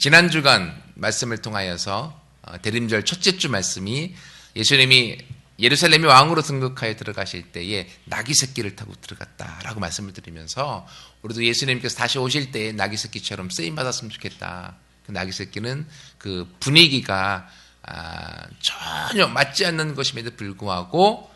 지난 주간 말씀을 통하여서 대림절 첫째 주 말씀이 예수님이 예루살렘의 왕으로 등극하여 들어가실 때에 나귀 새끼를 타고 들어갔다라고 말씀을 드리면서 우리도 예수님께서 다시 오실 때에 나귀 새끼처럼 쓰임 받았으면 좋겠다. 그 나귀 새끼는 그 분위기가 전혀 맞지 않는 것임에도 불구하고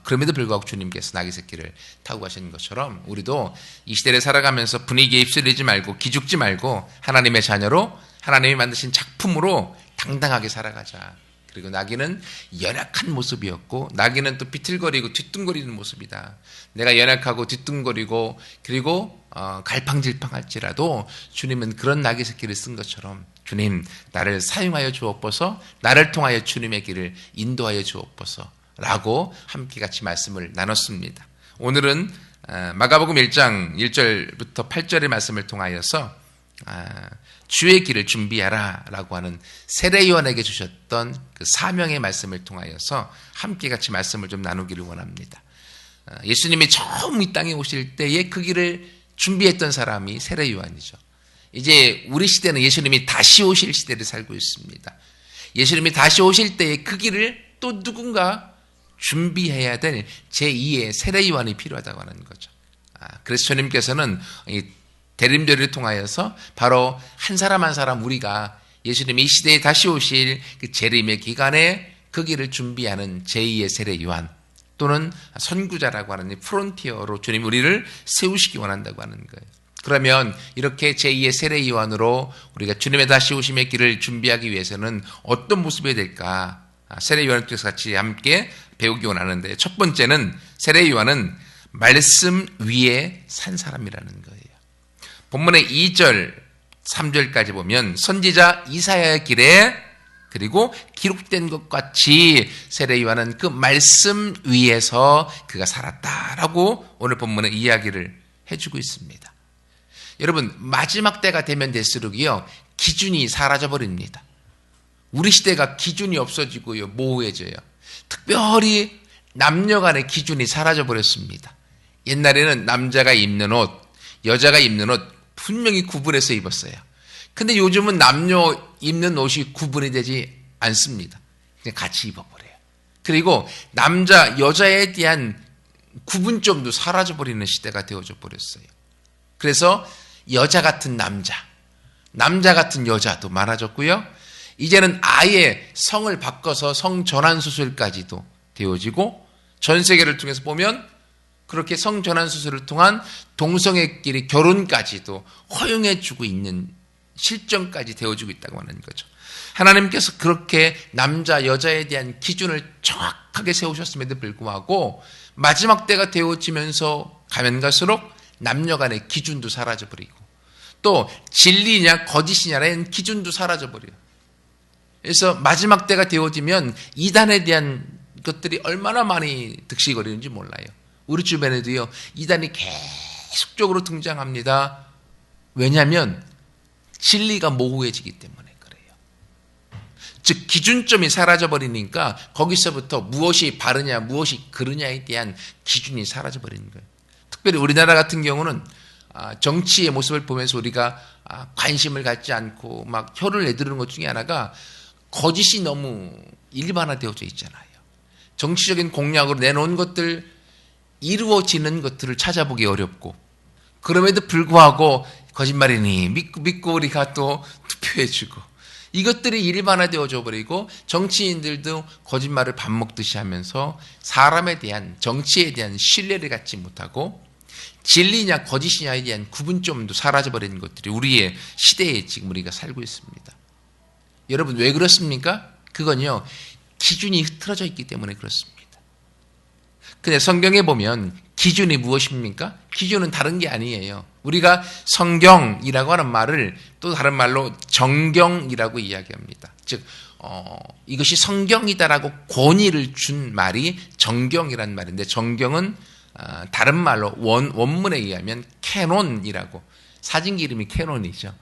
그럼에도 불구하고 주님께서 나귀 새끼를 타고 가시는 것처럼 우리도 이 시대를 살아가면서 분위기에 휩쓸리지 말고 기죽지 말고 하나님의 자녀로 하나님이 만드신 작품으로 당당하게 살아가자. 그리고 나귀는 연약한 모습이었고 나귀는 또 비틀거리고 뒤뚱거리는 모습이다. 내가 연약하고 뒤뚱거리고 그리고 갈팡질팡할지라도 주님은 그런 나귀 새끼를 쓴 것처럼 주님 나를 사용하여 주옵소서, 나를 통하여 주님의 길을 인도하여 주옵소서 라고 함께 같이 말씀을 나눴습니다. 오늘은 마가복음 1장 1절부터 8절의 말씀을 통하여서 주의 길을 준비하라 라고 하는 세례요한에게 주셨던 그 사명의 말씀을 통하여서 함께 같이 말씀을 좀 나누기를 원합니다. 예수님이 처음 이 땅에 오실 때에 그 길을 준비했던 사람이 세례요한이죠. 이제 우리 시대는 예수님이 다시 오실 시대를 살고 있습니다. 예수님이 다시 오실 때에 그 길을 또 누군가 준비해야 될 제2의 세례요한이 필요하다고 하는 거죠. 그래서 주님께서는 이 대림절을 통하여서 바로 한 사람 한 사람 우리가 예수님이 이 시대에 다시 오실 그 재림의 기간에 그 길을 준비하는 제2의 세례 요한 또는 선구자라고 하는 프론티어로 주님 우리를 세우시기 원한다고 하는 거예요. 그러면 이렇게 제2의 세례 요한으로 우리가 주님의 다시 오심의 길을 준비하기 위해서는 어떤 모습이 될까? 세례 요한께서 같이 함께 배우기 원하는데 첫 번째는 세례 요한은 말씀 위에 산 사람이라는 거예요. 본문의 2절, 3절까지 보면 선지자 이사야의 길에 그리고 기록된 것 같이 세례 요한은 그 말씀 위에서 그가 살았다라고 오늘 본문의 이야기를 해주고 있습니다. 여러분 마지막 때가 되면 될수록이요 기준이 사라져버립니다. 우리 시대가 기준이 없어지고요 모호해져요. 특별히 남녀 간의 기준이 사라져버렸습니다. 옛날에는 남자가 입는 옷, 여자가 입는 옷 분명히 구분해서 입었어요. 근데 요즘은 남녀 입는 옷이 구분이 되지 않습니다. 그냥 같이 입어버려요. 그리고 남자, 여자에 대한 구분점도 사라져버리는 시대가 되어져 버렸어요. 그래서 여자 같은 남자, 남자 같은 여자도 많아졌고요. 이제는 아예 성을 바꿔서 성전환 수술까지도 되어지고 전 세계를 통해서 보면 그렇게 성전환 수술을 통한 동성애끼리 결혼까지도 허용해주고 있는 실정까지 되어지고 있다고 하는 거죠. 하나님께서 그렇게 남자, 여자에 대한 기준을 정확하게 세우셨음에도 불구하고 마지막 때가 되어지면서 가면 갈수록 남녀 간의 기준도 사라져버리고 또 진리냐 거짓이냐라는 기준도 사라져버려요. 그래서 마지막 때가 되어지면 이단에 대한 것들이 얼마나 많이 득실거리는지 몰라요. 우리 주변에도요 이단이 계속적으로 등장합니다. 왜냐하면 진리가 모호해지기 때문에 그래요. 즉 기준점이 사라져버리니까 거기서부터 무엇이 바르냐 무엇이 그르냐에 대한 기준이 사라져버리는 거예요. 특별히 우리나라 같은 경우는 정치의 모습을 보면서 우리가 관심을 갖지 않고 막 혀를 내두르는 것 중에 하나가 거짓이 너무 일반화되어져 있잖아요. 정치적인 공약으로 내놓은 것들 이루어지는 것들을 찾아보기 어렵고 그럼에도 불구하고 거짓말이니 믿고 우리가 또 투표해주고 이것들이 일반화되어져 버리고 정치인들도 거짓말을 밥 먹듯이 하면서 사람에 대한 정치에 대한 신뢰를 갖지 못하고 진리냐 거짓이냐에 대한 구분점도 사라져버리는 것들이 우리의 시대에 지금 우리가 살고 있습니다. 여러분 왜 그렇습니까? 그건요 기준이 흐트러져 있기 때문에 그렇습니다. 근데 성경에 보면 기준이 무엇입니까? 기준은 다른 게 아니에요. 우리가 성경이라고 하는 말을 또 다른 말로 정경이라고 이야기합니다. 즉 이것이 성경이다라고 권위를 준 말이 정경이라는 말인데 정경은 다른 말로 원문에 의하면 캐논이라고 사진기 이름이 캐논이죠.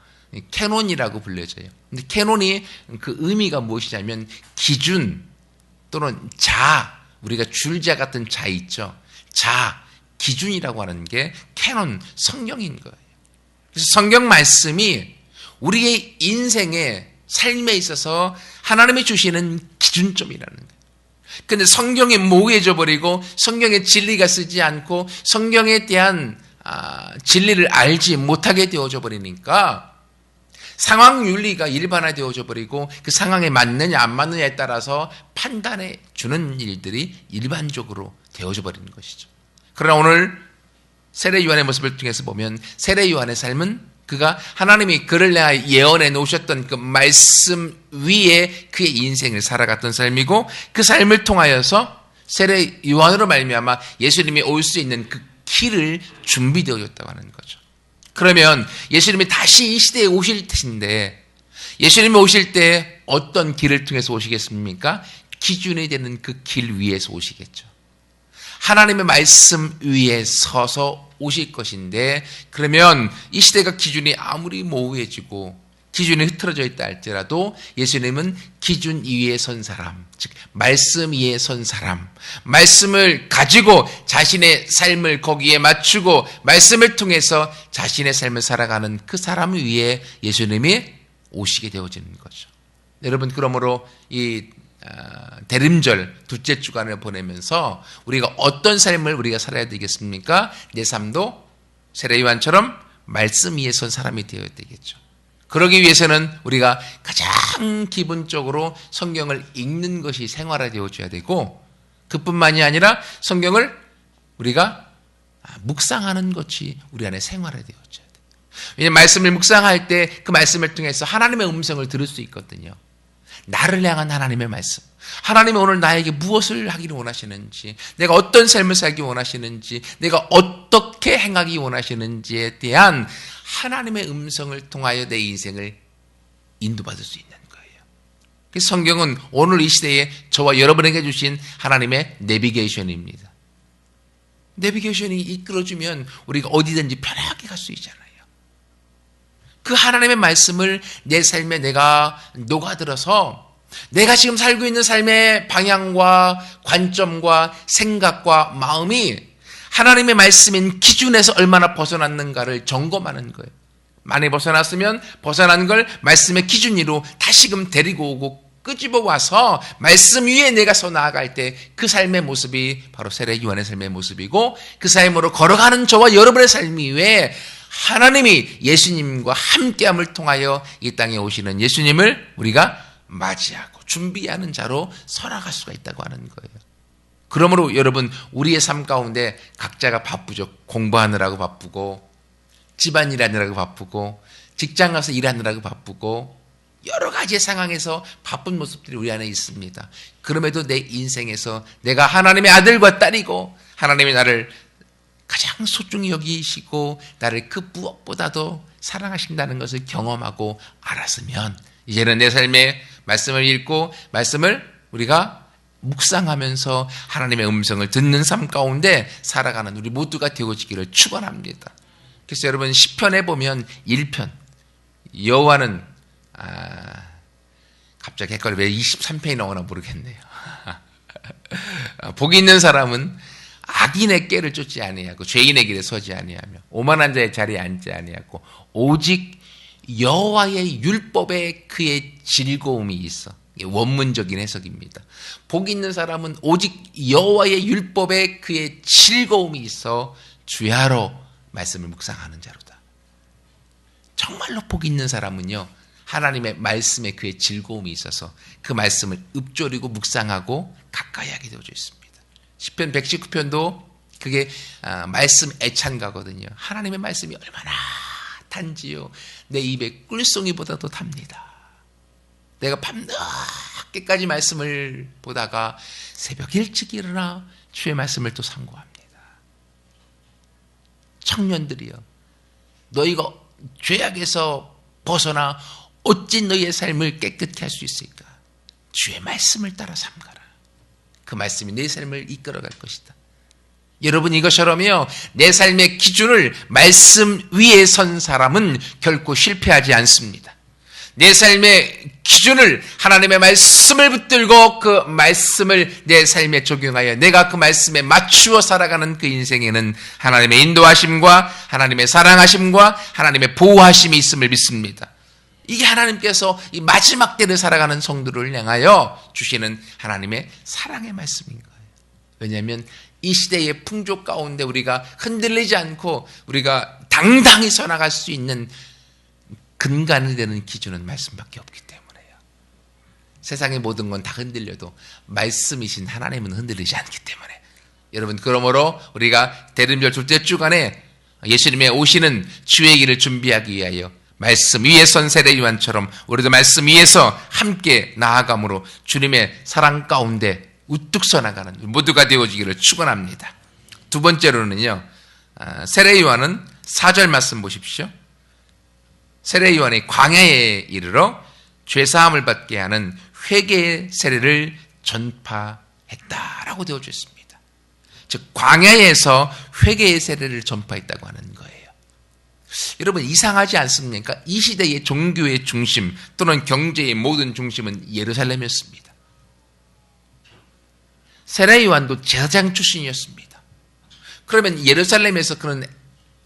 캐논이라고 불려져요. 근데 캐논이 그 의미가 무엇이냐면 기준 또는 자 우리가 줄자 같은 자 있죠. 자, 기준이라고 하는 게 캐논, 성경인 거예요. 그래서 성경 말씀이 우리의 인생의 삶에 있어서 하나님이 주시는 기준점이라는 거예요. 근데 성경에 모호해져 버리고 성경의 진리가 쓰지 않고 성경에 대한 진리를 알지 못하게 되어져 버리니까 상황 윤리가 일반화되어져 버리고 그 상황에 맞느냐 안 맞느냐에 따라서 판단해 주는 일들이 일반적으로 되어져 버리는 것이죠. 그러나 오늘 세례 요한의 모습을 통해서 보면 세례 요한의 삶은 그가 하나님이 그를 향하여 예언해 놓으셨던 그 말씀 위에 그의 인생을 살아갔던 삶이고 그 삶을 통하여서 세례 요한으로 말미암아 예수님이 올 수 있는 그 길을 준비되어졌다고 하는 거죠. 그러면 예수님이 다시 이 시대에 오실 것인데 예수님이 오실 때 어떤 길을 통해서 오시겠습니까? 기준이 되는 그 길 위에서 오시겠죠. 하나님의 말씀 위에 서서 오실 것인데 그러면 이 시대가 기준이 아무리 모호해지고 기준이 흐트러져 있다 할지라도 예수님은 기준 위에 선 사람, 즉 말씀 위에 선 사람, 말씀을 가지고 자신의 삶을 거기에 맞추고 말씀을 통해서 자신의 삶을 살아가는 그 사람 위에 예수님이 오시게 되어지는 거죠. 여러분, 그러므로 이 대림절 둘째 주간을 보내면서 우리가 어떤 삶을 우리가 살아야 되겠습니까? 내 삶도 세례 요한처럼 말씀 위에 선 사람이 되어야 되겠죠. 그러기 위해서는 우리가 가장 기본적으로 성경을 읽는 것이 생활화되어져야 되고 그뿐만이 아니라 성경을 우리가 묵상하는 것이 우리 안에 생활화되어져야 돼요. 왜냐하면 말씀을 묵상할 때 그 말씀을 통해서 하나님의 음성을 들을 수 있거든요. 나를 향한 하나님의 말씀. 하나님이 오늘 나에게 무엇을 하기를 원하시는지, 내가 어떤 삶을 살기 원하시는지, 내가 어떻게 행하기 원하시는지에 대한 하나님의 음성을 통하여 내 인생을 인도받을 수 있는 거예요. 그래서 성경은 오늘 이 시대에 저와 여러분에게 주신 하나님의 내비게이션입니다. 내비게이션이 이끌어주면 우리가 어디든지 편하게 갈 수 있잖아요. 그 하나님의 말씀을 내 삶에 내가 녹아들어서 내가 지금 살고 있는 삶의 방향과 관점과 생각과 마음이 하나님의 말씀인 기준에서 얼마나 벗어났는가를 점검하는 거예요. 많이 벗어났으면 벗어난 걸 말씀의 기준 위로 다시금 데리고 오고 끄집어 와서 말씀 위에 내가 서 나아갈 때 그 삶의 모습이 바로 세례 요한의 삶의 모습이고 그 삶으로 걸어가는 저와 여러분의 삶이 왜 하나님이 예수님과 함께함을 통하여 이 땅에 오시는 예수님을 우리가 맞이하고 준비하는 자로 살아갈 수가 있다고 하는 거예요. 그러므로 여러분, 우리의 삶 가운데 각자가 바쁘죠. 공부하느라고 바쁘고 집안일 하느라고 바쁘고 직장 가서 일하느라고 바쁘고 여러 가지의 상황에서 바쁜 모습들이 우리 안에 있습니다. 그럼에도 내 인생에서 내가 하나님의 아들과 딸이고 하나님이 나를 가장 소중히 여기시고 나를 그 무엇보다도 사랑하신다는 것을 경험하고 알았으면 이제는 내 삶에 말씀을 읽고 말씀을 우리가 묵상하면서 하나님의 음성을 듣는 삶 가운데 살아가는 우리 모두가 되어지기를 축원합니다. 그래서 여러분, 시편에 보면 1편 여호와는 갑자기 헷갈려 왜 23편이 나오나 모르겠네요. 복이 있는 사람은 악인의 꾀를 쫓지 아니하고 죄인의 길에 서지 아니하며 오만한 자의 자리에 앉지 아니하고 오직 여호와의 율법에 그의 즐거움이 있어. 원문적인 해석입니다. 복 있는 사람은 오직 여호와의 율법에 그의 즐거움이 있어 주야로 말씀을 묵상하는 자로다. 정말로 복 있는 사람은요, 하나님의 말씀에 그의 즐거움이 있어서 그 말씀을 읊조리고 묵상하고 가까이 하게 되어져 있습니다. 시편 119편도 그게 말씀 애찬가거든요. 하나님의 말씀이 얼마나 단지요, 내 입에 꿀송이보다도 답니다. 내가 밤늦게까지 말씀을 보다가 새벽 일찍 일어나 주의 말씀을 또 상고합니다. 청년들이여, 너희가 죄악에서 벗어나 어찌 너희의 삶을 깨끗게 할 수 있을까? 주의 말씀을 따라 삼가라. 그 말씀이 내 삶을 이끌어갈 것이다. 여러분, 이것처럼요, 내 삶의 기준을 말씀 위에 선 사람은 결코 실패하지 않습니다. 내 삶의 기준을 하나님의 말씀을 붙들고 그 말씀을 내 삶에 적용하여 내가 그 말씀에 맞추어 살아가는 그 인생에는 하나님의 인도하심과 하나님의 사랑하심과 하나님의 보호하심이 있음을 믿습니다. 이게 하나님께서 이 마지막 때를 살아가는 성도를 향하여 주시는 하나님의 사랑의 말씀인 거예요. 왜냐하면 이 시대의 풍조 가운데 우리가 흔들리지 않고 우리가 당당히 서나갈 수 있는 근간이 되는 기준은 말씀밖에 없기 때문에요. 세상의 모든 건 다 흔들려도 말씀이신 하나님은 흔들리지 않기 때문에 여러분, 그러므로 우리가 대림절 둘째 주간에 예수님의 오시는 주의 길을 준비하기 위하여 말씀 위에 선 세례 요한처럼 우리도 말씀 위에서 함께 나아감으로 주님의 사랑 가운데 우뚝 서나가는 모두가 되어지기를 축원합니다. 두 번째로는요, 세례 요한은 4절 말씀 보십시오. 세례 요한이 광야에 이르러 죄사함을 받게 하는 회개의 세례를 전파했다라고 되어져 있습니다. 즉 광야에서 회개의 세례를 전파했다고 하는 거예요. 여러분, 이상하지 않습니까? 이 시대의 종교의 중심 또는 경제의 모든 중심은 예루살렘이었습니다. 세례 요한도 제사장 출신이었습니다. 그러면 예루살렘에서 그런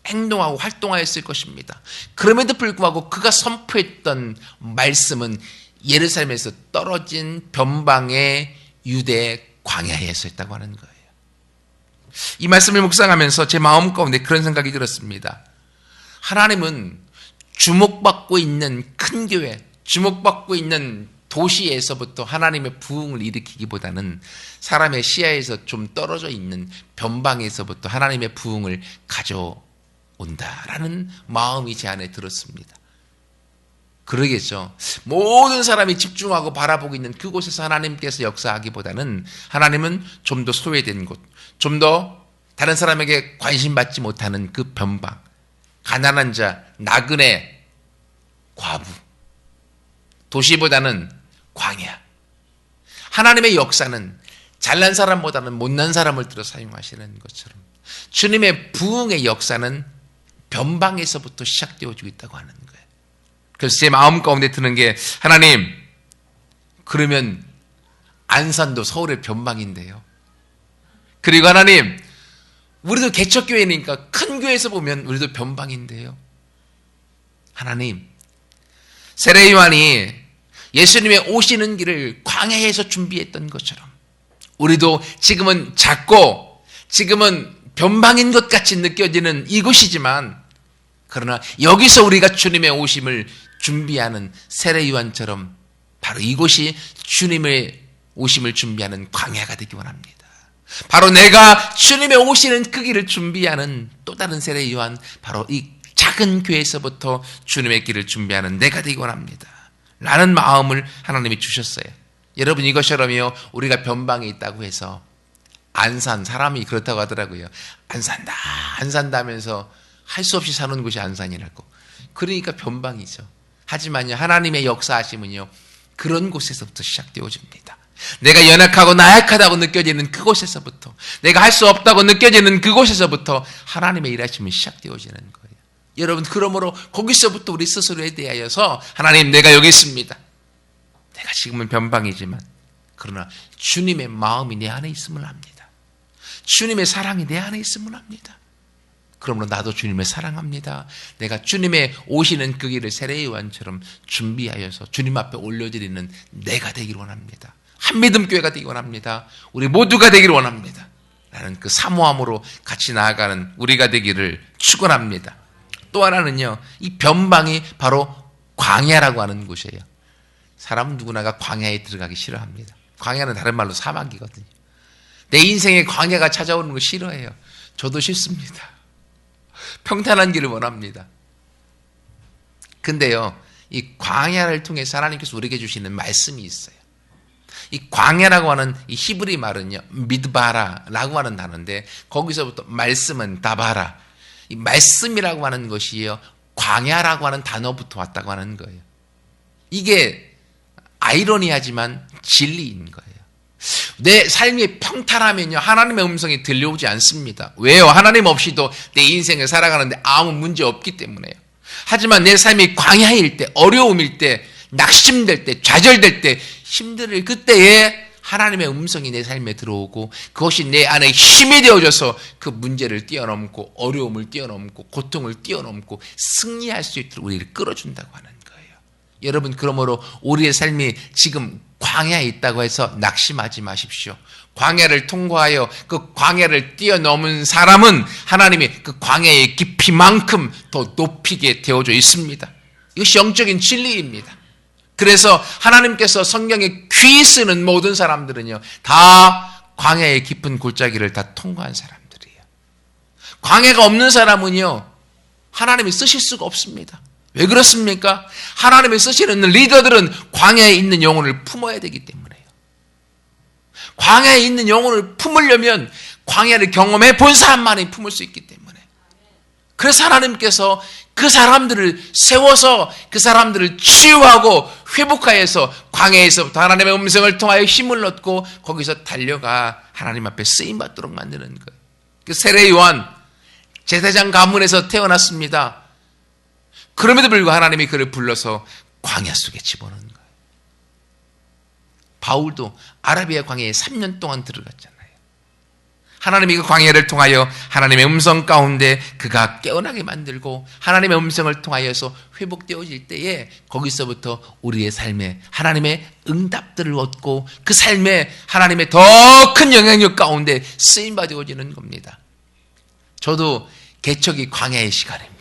행동하고 활동하였을 것입니다. 그럼에도 불구하고 그가 선포했던 말씀은 예루살렘에서 떨어진 변방의 유대 광야에서 했다고 하는 거예요. 이 말씀을 묵상하면서 제 마음 가운데 그런 생각이 들었습니다. 하나님은 주목받고 있는 큰 교회, 주목받고 있는 도시에서부터 하나님의 부흥을 일으키기보다는 사람의 시야에서 좀 떨어져 있는 변방에서부터 하나님의 부흥을 가져온다라는 마음이 제 안에 들었습니다. 그러겠죠. 모든 사람이 집중하고 바라보고 있는 그곳에서 하나님께서 역사하기보다는 하나님은 좀 더 소외된 곳, 좀 더 다른 사람에게 관심받지 못하는 그 변방, 가난한 자, 나그네, 과부, 도시보다는 광야. 하나님의 역사는 잘난 사람보다는 못난 사람을 들어 사용하시는 것처럼 주님의 부흥의 역사는 변방에서부터 시작되어지고 있다고 하는 거예요. 그래서 제 마음 가운데 드는 게, 하나님, 그러면 안산도 서울의 변방인데요. 그리고 하나님, 우리도 개척교회니까 큰 교회에서 보면 우리도 변방인데요. 하나님, 세례 요한이 예수님의 오시는 길을 광야에서 준비했던 것처럼 우리도 지금은 작고 지금은 변방인 것 같이 느껴지는 이곳이지만, 그러나 여기서 우리가 주님의 오심을 준비하는 세례 요한처럼 바로 이곳이 주님의 오심을 준비하는 광야가 되기 원합니다. 바로 내가 주님의 오시는 그 길을 준비하는 또 다른 세례 요한, 바로 이 작은 교회에서부터 주님의 길을 준비하는 내가 되기 원합니다. 라는 마음을 하나님이 주셨어요. 여러분, 이것처럼요, 우리가 변방에 있다고 해서 안산, 사람이 그렇다고 하더라고요. 안 산다 하면서 할 수 없이 사는 곳이 안산이라고. 그러니까 변방이죠. 하지만요, 하나님의 역사하심은요, 그런 곳에서부터 시작되어집니다. 내가 연약하고 나약하다고 느껴지는 그곳에서부터, 내가 할 수 없다고 느껴지는 그곳에서부터 하나님의 일하심이 시작되어지는 거예요. 여러분, 그러므로 거기서부터 우리 스스로에 대하여서, 하나님, 내가 여기 있습니다. 내가 지금은 변방이지만 그러나 주님의 마음이 내 안에 있음을 압니다. 주님의 사랑이 내 안에 있음을 압니다. 그러므로 나도 주님을 사랑합니다. 내가 주님의 오시는 그 길을 세례 요한처럼 준비하여서 주님 앞에 올려드리는 내가 되기를 원합니다. 한믿음 교회가 되기 원합니다. 우리 모두가 되기를 원합니다. 라는 그 사모함으로 같이 나아가는 우리가 되기를 축원합니다. 또 하나는요, 이 변방이 바로 광야라고 하는 곳이에요. 사람 누구나가 광야에 들어가기 싫어합니다. 광야는 다른 말로 사막이거든요. 내 인생에 광야가 찾아오는 거 싫어해요. 저도 싫습니다. 평탄한 길을 원합니다. 근데요, 이 광야를 통해서 하나님께서 우리에게 주시는 말씀이 있어요. 이 광야라고 하는 이 히브리 말은요, 미드바라라고 하는 단어인데, 거기서부터 말씀은 다바라. 이 말씀이라고 하는 것이요, 광야라고 하는 단어부터 왔다고 하는 거예요. 이게 아이러니하지만 진리인 거예요. 내 삶이 평탄하면요, 하나님의 음성이 들려오지 않습니다. 왜요? 하나님 없이도 내 인생을 살아가는데 아무 문제 없기 때문에요. 하지만 내 삶이 광야일 때, 어려움일 때, 낙심될 때, 좌절될 때, 힘들 그때에 하나님의 음성이 내 삶에 들어오고 그것이 내 안에 힘이 되어져서 그 문제를 뛰어넘고 어려움을 뛰어넘고 고통을 뛰어넘고 승리할 수 있도록 우리를 끌어준다고 하는 거예요. 여러분, 그러므로 우리의 삶이 지금 광야에 있다고 해서 낙심하지 마십시오. 광야를 통과하여 그 광야를 뛰어넘은 사람은 하나님이 그 광야의 깊이만큼 더 높이게 되어져 있습니다. 이것이 영적인 진리입니다. 그래서 하나님께서 성경에 귀 쓰는 모든 사람들은요, 다 광야의 깊은 골짜기를 다 통과한 사람들이에요. 광야가 없는 사람은요, 하나님이 쓰실 수가 없습니다. 왜 그렇습니까? 하나님이 쓰시는 리더들은 광야에 있는 영혼을 품어야 되기 때문에요. 광야에 있는 영혼을 품으려면 광야를 경험해 본 사람만이 품을 수 있기 때문에. 그래서 하나님께서 그 사람들을 세워서 그 사람들을 치유하고 회복하여서 광야에서부터 하나님의 음성을 통하여 힘을 얻고 거기서 달려가 하나님 앞에 쓰임받도록 만드는 거예요. 그 세례 요한 제사장 가문에서 태어났습니다. 그럼에도 불구하고 하나님이 그를 불러서 광야 속에 집어넣은 거예요. 바울도 아라비아 광야에 3년 동안 들어갔잖아요. 하나님이 그 광야를 통하여 하나님의 음성 가운데 그가 깨어나게 만들고 하나님의 음성을 통하여서 회복되어질 때에 거기서부터 우리의 삶에 하나님의 응답들을 얻고 그 삶에 하나님의 더 큰 영향력 가운데 쓰임받아지는 겁니다. 저도 개척이 광야의 시간입니다.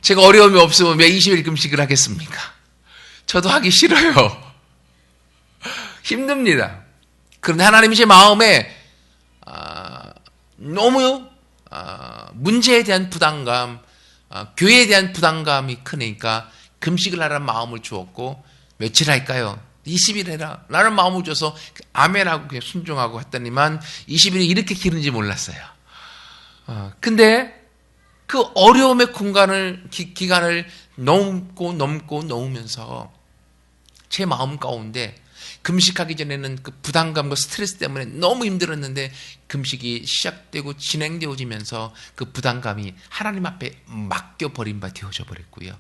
제가 어려움이 없으면 왜 20일 금식을 하겠습니까? 저도 하기 싫어요. 힘듭니다. 그런데 하나님이 제 마음에 너무 문제에 대한 부담감, 교회에 대한 부담감이 크니까 금식을 하라는 마음을 주었고, 며칠 할까요? 20일 해라 라는 마음을 줘서 아멘하고 그냥 순종하고 했더니만 20일이 이렇게 길은지 몰랐어요. 근데 그 어려움의 기간을 넘으면서 제 마음 가운데 금식하기 전에는 그 부담감과 스트레스 때문에 너무 힘들었는데 금식이 시작되고 진행되어지면서 그 부담감이 하나님 앞에 맡겨버린 바 되어져 버렸고요.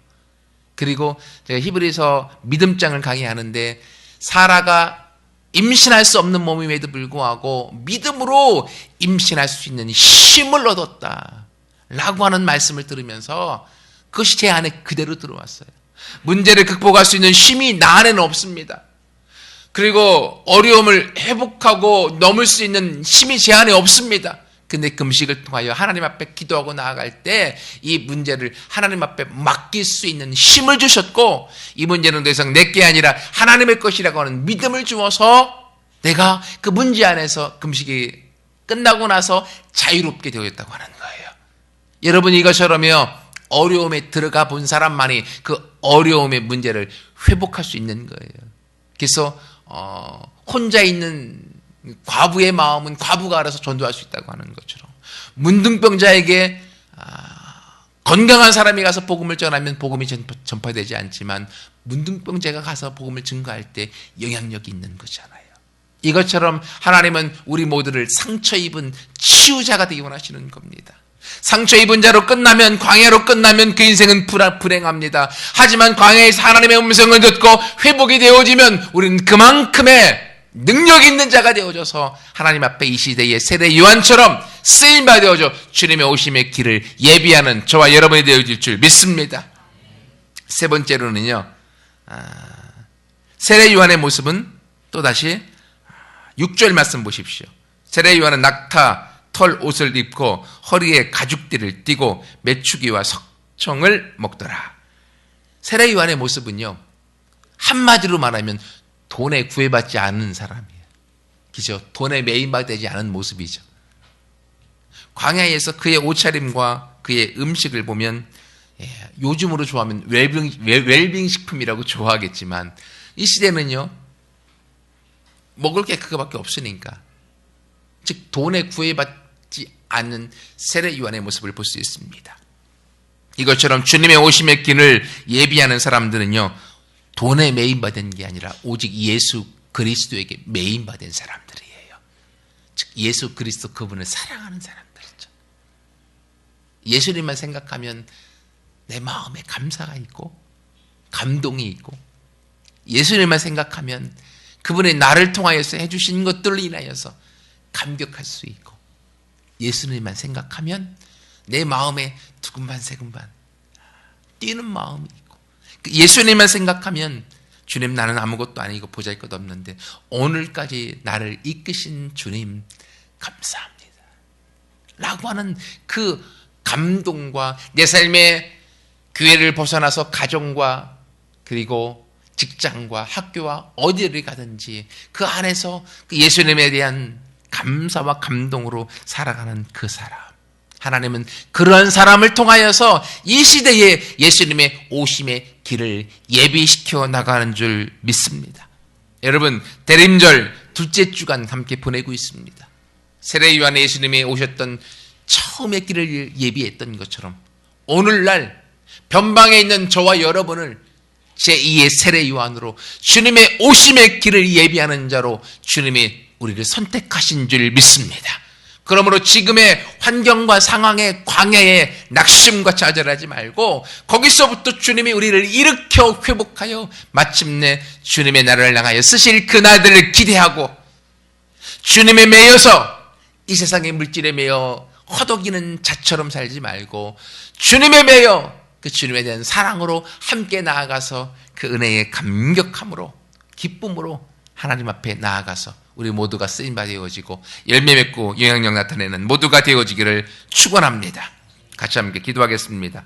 그리고 제가 히브리서 믿음장을 강의하는데 사라가 임신할 수 없는 몸임에도 불구하고 믿음으로 임신할 수 있는 힘을 얻었다 라고 하는 말씀을 들으면서 그것이 제 안에 그대로 들어왔어요. 문제를 극복할 수 있는 힘이 나 안에는 없습니다. 그리고 어려움을 회복하고 넘을 수 있는 힘이 제 안에 없습니다. 근데 금식을 통하여 하나님 앞에 기도하고 나아갈 때 이 문제를 하나님 앞에 맡길 수 있는 힘을 주셨고, 이 문제는 더 이상 내게 아니라 하나님의 것이라고 하는 믿음을 주어서 내가 그 문제 안에서 금식이 끝나고 나서 자유롭게 되었다고 하는 거예요. 여러분, 이것처럼요, 어려움에 들어가 본 사람만이 그 어려움의 문제를 회복할 수 있는 거예요. 그래서 혼자 있는 과부의 마음은 과부가 알아서 전도할 수 있다고 하는 것처럼, 문둥병자에게 건강한 사람이 가서 복음을 전하면 복음이 전파되지 않지만 문둥병자가 가서 복음을 증거할 때 영향력이 있는 거잖아요. 이것처럼 하나님은 우리 모두를 상처 입은 치유자가 되기 원하시는 겁니다. 상처 입은 자로 끝나면, 광야로 끝나면 그 인생은 불행합니다. 하지만 광야에서 하나님의 음성을 듣고 회복이 되어지면 우리는 그만큼의 능력 있는 자가 되어져서 하나님 앞에 이 시대의 세례 요한처럼 쓰임받아져 주님의 오심의 길을 예비하는 저와 여러분이 되어질 줄 믿습니다. 세 번째로는요, 세례 요한의 모습은 또다시 6절 말씀 보십시오. 세례 요한은 낙타 털 옷을 입고 허리에 가죽띠를 띠고 메추기와 석청을 먹더라. 세례 요한의 모습은요, 한마디로 말하면 돈에 구애받지 않은 사람이에요. 그죠? 돈에 매인받지 않은 모습이죠. 광야에서 그의 옷차림과 그의 음식을 보면, 요즘으로 좋아하면 웰빙 식품이라고 좋아하겠지만 이 시대는요, 먹을 게 그거밖에 없으니까, 즉 돈에 구애받지 않는 세례 요한의 모습을 볼 수 있습니다. 이것처럼 주님의 오심의 길을 예비하는 사람들은요, 돈에 매인받은 게 아니라 오직 예수 그리스도에게 매인받은 사람들이에요. 즉 예수 그리스도 그분을 사랑하는 사람들이죠. 예수님만 생각하면 내 마음에 감사가 있고 감동이 있고, 예수님만 생각하면 그분의 나를 통하여서 해주신 것들로 인하여서 감격할 수 있고, 예수님만 생각하면 내 마음에 두근반 세근반 뛰는 마음이 있고, 예수님만 생각하면 주님 나는 아무것도 아니고 보잘것없는데 오늘까지 나를 이끄신 주님 감사합니다 라고 하는 그 감동과 내 삶의 교회를 벗어나서 가정과 그리고 직장과 학교와 어디를 가든지 그 안에서 그 예수님에 대한 감사와 감동으로 살아가는 그 사람. 하나님은 그런 사람을 통하여서 이 시대에 예수님의 오심의 길을 예비시켜 나가는 줄 믿습니다. 여러분, 대림절 둘째 주간 함께 보내고 있습니다. 세례 요한의 예수님이 오셨던 처음의 길을 예비했던 것처럼 오늘날 변방에 있는 저와 여러분을 제2의 세례 요한으로 주님의 오심의 길을 예비하는 자로 주님이 우리를 선택하신 줄 믿습니다. 그러므로 지금의 환경과 상황의 광야에 낙심과 좌절하지 말고 거기서부터 주님이 우리를 일으켜 회복하여 마침내 주님의 나라를 향하여 쓰실 그 날들을 기대하고 주님에 매여서 이 세상의 물질에 매여 허덕이는 자처럼 살지 말고 주님에 매여 그 주님에 대한 사랑으로 함께 나아가서 그 은혜의 감격함으로 기쁨으로 하나님 앞에 나아가서 우리 모두가 쓰임받아 되어지고 열매 맺고 영향력 나타내는 모두가 되어지기를 축원합니다. 같이 함께 기도하겠습니다.